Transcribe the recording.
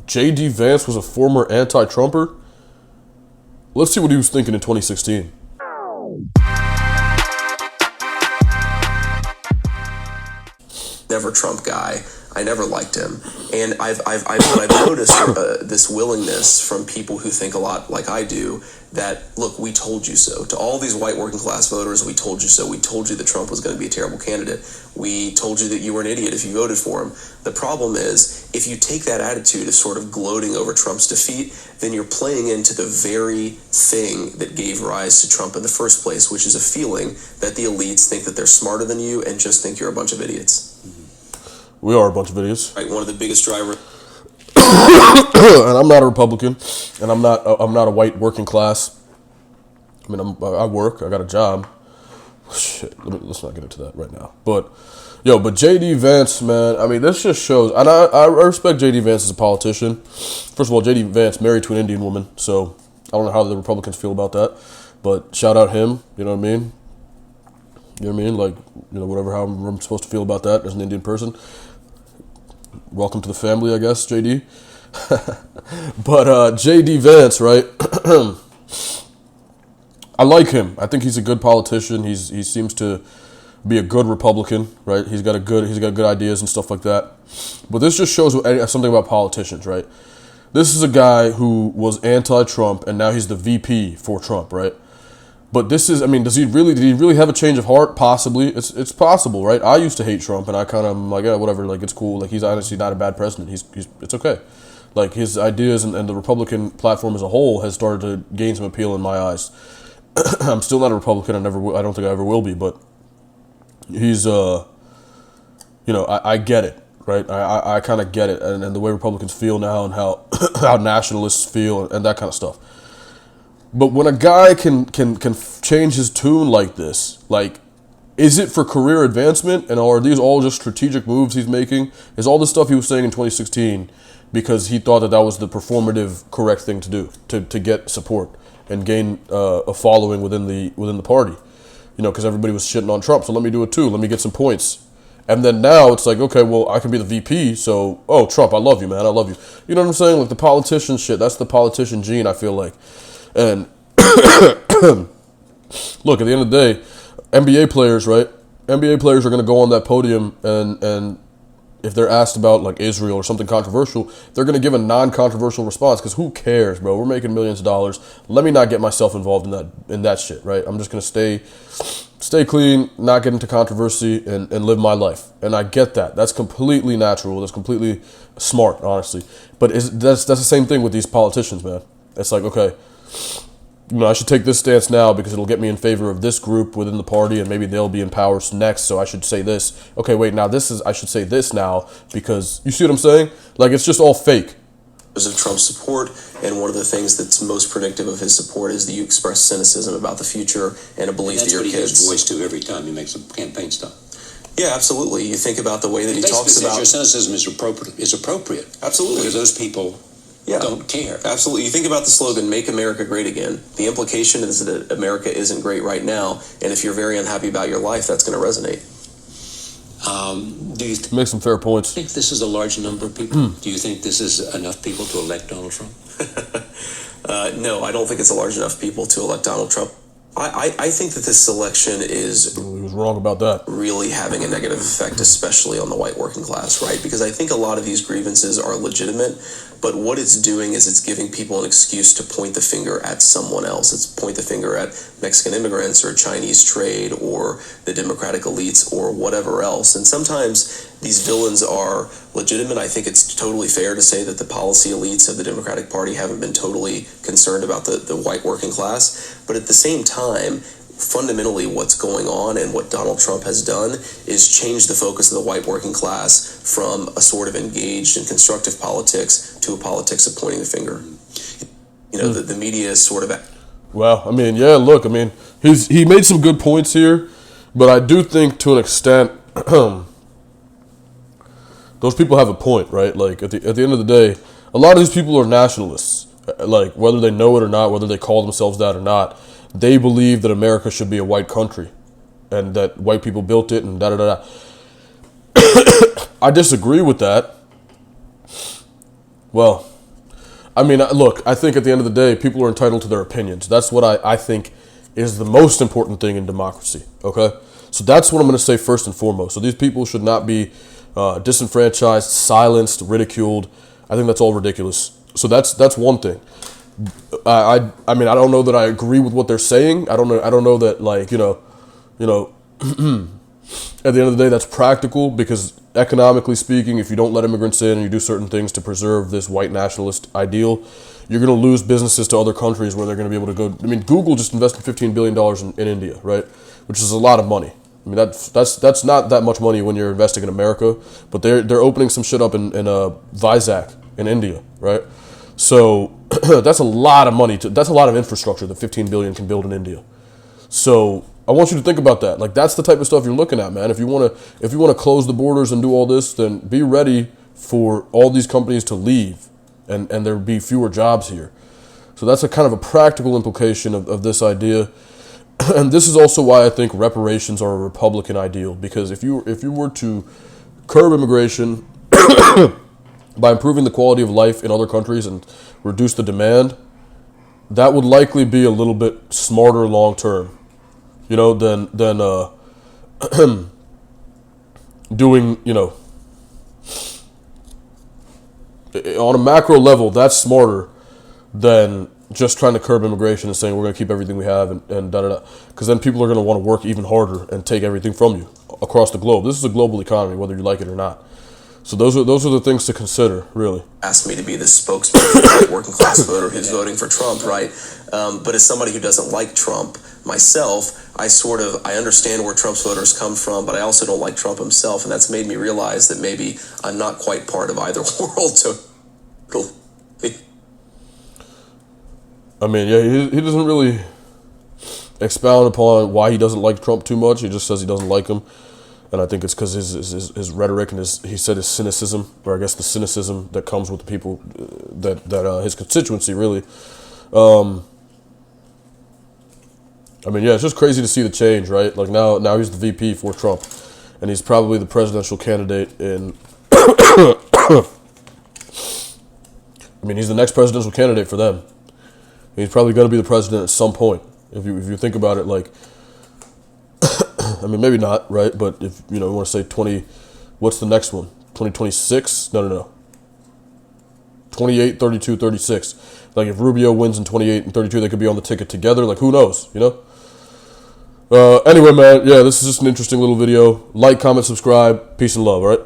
J.D. Vance was a former anti-Trumper? Let's see what he was thinking in 2016. Never Trump guy. I never liked him, and I've noticed this willingness from people who think a lot like I do. That look, we told you so. To all these white working class voters, we told you so. We told you that Trump was going to be a terrible candidate. We told you that you were an idiot if you voted for him. The problem is, if you take that attitude of sort of gloating over Trump's defeat, then you're playing into the very thing that gave rise to Trump in the first place, which is a feeling that the elites think that they're smarter than you and just think you're a bunch of idiots. We are a bunch of idiots. Right, one of the biggest drivers. And I'm not a Republican, and I'm not a white working class. I mean, I work. I got a job. Shit, let's not get into that right now. But J.D. Vance, man. I mean, this just shows, and I respect J.D. Vance as a politician. First of all, J.D. Vance married to an Indian woman, so I don't know how the Republicans feel about that. But shout out him. You know what I mean? You know what I mean? Like, whatever, how I'm supposed to feel about that as an Indian person. Welcome to the family, I guess, JD. But JD Vance, right? I like him. I think he's a good politician. He seems to be a good Republican, right? He's got good ideas and stuff like that. But this just shows something about politicians, right? This is a guy who was anti-Trump, and now he's the VP for Trump, right? But this is, I mean, did he really have a change of heart? Possibly. It's possible, right? I used to hate Trump, and I kind of am like, yeah, whatever, like, it's cool. Like, he's honestly not a bad president. It's okay. Like, his ideas and the Republican platform as a whole has started to gain some appeal in my eyes. I'm still not a Republican. I don't think I ever will be, but he's, I get it, right? I kind of get it, and the way Republicans feel now and how how nationalists feel and that kind of stuff. But when a guy can change his tune like this, like, is it for career advancement, and are these all just strategic moves he's making? Is all this stuff he was saying in 2016 because he thought that was the performative correct thing to do to get support and gain a following within the party? Because everybody was shitting on Trump, so let me do it too. Let me get some points. And then now it's like, okay, well, I can be the VP, so, oh, Trump, I love you, man, I love you. You know what I'm saying? Like, the politician shit, that's the politician gene, I feel like. And look, at the end of the day, NBA players, right? NBA players are going to go on that podium, and if they're asked about, like, Israel or something controversial, they're going to give a non-controversial response, because who cares, bro? We're making millions of dollars. Let me not get myself involved in that shit, right? I'm just going to stay clean, not get into controversy, and live my life. And I get that. That's completely natural. That's completely smart, honestly. But that's the same thing with these politicians, man. It's like, okay, I should take this stance now because it'll get me in favor of this group within the party, and maybe they'll be in power next, so I should say this. Okay, wait, now I should say this now because, you see what I'm saying? Like, it's just all fake. Of Trump's support, and one of the things that's most predictive of his support is that you express cynicism about the future and a belief that your kids. That's what he gives voice to every time he makes a campaign stuff. Yeah, absolutely. You think about the way that he talks about. Your cynicism is appropriate. Absolutely, because those people. Yeah. Don't care. Absolutely. You think about the slogan, "Make America Great Again." The implication is that America isn't great right now, and if you're very unhappy about your life, that's going to resonate. Do you make some fair points? Think this is a large number of people? Do you think this is enough people to elect Donald Trump? No, I don't think it's a large enough people to elect Donald Trump. I think that this election is. He was wrong about that. Really having a negative effect, especially on the white working class, right? Because I think a lot of these grievances are legitimate, but what it's doing is it's giving people an excuse to point the finger at someone else. It's point the finger at Mexican immigrants or Chinese trade or the Democratic elites or whatever else. And sometimes these villains are legitimate. I think it's totally fair to say that the policy elites of the Democratic Party haven't been totally concerned about the white working class. But at the same time, fundamentally what's going on and what Donald Trump has done is change the focus of the white working class from a sort of engaged and constructive politics to a politics of pointing the finger. The media is sort of. Well, I mean, yeah, look, I mean, he made some good points here, but I do think to an extent those people have a point, right? Like, at the end of the day, a lot of these people are nationalists. Like, whether they know it or not, whether they call themselves that or not, they believe that America should be a white country and that white people built it and da-da-da-da. I disagree with that. Well, I mean, look, I think at the end of the day, people are entitled to their opinions. That's what I think is the most important thing in democracy, okay? So that's what I'm going to say first and foremost. So these people should not be disenfranchised, silenced, ridiculed. I think that's all ridiculous. So that's one thing. I mean, I don't know that I agree with what they're saying. I don't know that, like, you know, at the end of the day, that's practical because economically speaking, if you don't let immigrants in and you do certain things to preserve this white nationalist ideal, you're going to lose businesses to other countries where they're going to be able to go. I mean, Google just invested $15 billion in India, right? Which is a lot of money. I mean, that's not that much money when you're investing in America, but they're opening some shit up in Vizag in India, right? So that's a lot of money. That's a lot of infrastructure that 15 billion can build in India. So I want you to think about that. Like, that's the type of stuff you're looking at, man. If you want to close the borders and do all this, then be ready for all these companies to leave, and there be fewer jobs here. So that's a kind of a practical implication of this idea. And this is also why I think reparations are a Republican ideal, because if you were to curb immigration by improving the quality of life in other countries and reduce the demand, that would likely be a little bit smarter long term, you know, than doing, you know, on a macro level, that's smarter than just trying to curb immigration and saying we're going to keep everything we have and da-da-da. Because then people are going to want to work even harder and take everything from you across the globe. This is a global economy, whether you like it or not. So those are the things to consider, really. Asked me to be the spokesman for the working class voter who's voting for Trump, right? But as somebody who doesn't like Trump myself, I understand where Trump's voters come from, but I also don't like Trump himself, and that's made me realize that maybe I'm not quite part of either world. So, I mean, yeah, he doesn't really expound upon why he doesn't like Trump too much. He just says he doesn't like him. And I think it's because his rhetoric and his cynicism, or I guess the cynicism that comes with the people that his constituency, really. I mean, yeah, it's just crazy to see the change, right? Like now he's the VP for Trump, and he's probably the presidential candidate in. I mean, he's the next presidential candidate for them. He's probably going to be the president at some point. If you think about it, like, I mean, maybe not, right? But if you want to say 20, what's the next one? 2026? No. 28, 32, 36. Like, if Rubio wins in 28 and 32, they could be on the ticket together. Like, who knows? Anyway, man, yeah, this is just an interesting little video. Like, comment, subscribe. Peace and love. All right.